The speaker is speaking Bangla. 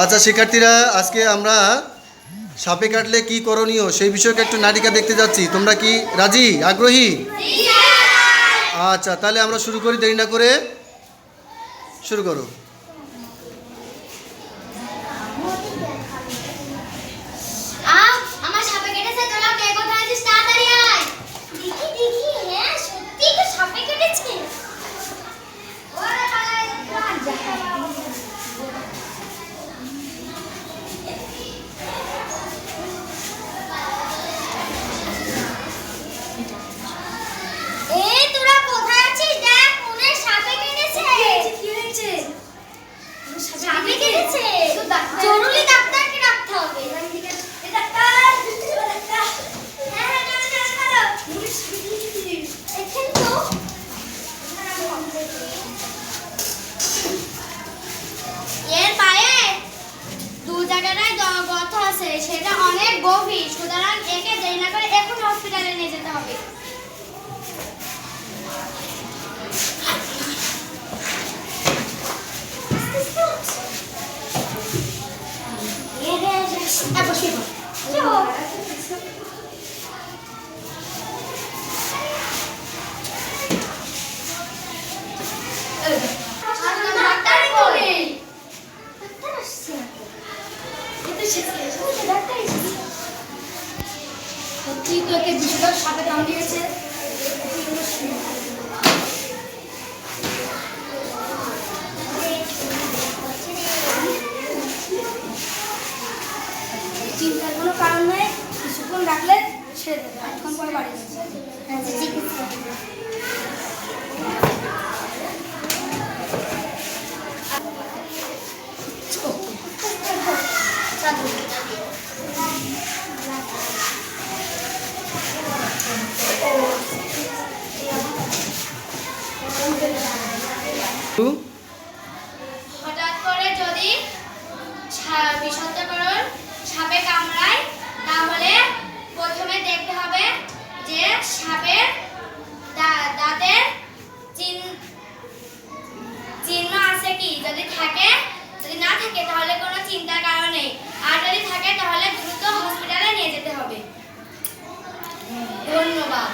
আচ্ছা শিক্ষার্থীরা, আজকে আমরা সাপে কাটলে কি করণীয় সেই বিষয়কে একটু নাটিকা দেখতে যাচ্ছি। তোমরা কি রাজি, আগ্রহী? আচ্ছা, তাহলে আমরা শুরু করি, দেরি না করে শুরু করো। আমার সাপে কেটেছে, তোরা কে কোথায় আছিস? তাড়াতাড়ি আয়। দেখি দেখি, হ্যাঁ সত্যি তো সাপে কেটেছে। ওরে পালাই যা। এই তোরা কোথায় আছিস? দেখ মনে সাপে কেটেছে। কি হয়েছে? সাপে কেটেছে, জরুরি ডাক্তারকে ডাকতে হবে। এর পায়ে দু জায়গায় গর্ত আছে, সেটা অনেক গভীর, সুতরাং একে দেরি না করে এখন হসপিটালে নিয়ে যেতে হবে। সত্যি তো একে বিষধর সাপে কামড়িয়েছে। চিন্তার কোনো কারণ নেই, কিছুক্ষণ রাখলে ছেড়ে দেবে, এখন পরে বাড়ি হঠাৎ করে যদি বিষাক্তকরণ সাপে কামড়ায়, তাহলে প্রথমে দেখতে হবে যে সাপের দাঁতের চিহ্ন আছে কি। যদি থাকে, যদি না থাকে তাহলে কোনো চিন্তার কারণ নেই, আর যদি থাকে তাহলে দ্রুত হসপিটালে নিয়ে যেতে হবে। ধন্যবাদ।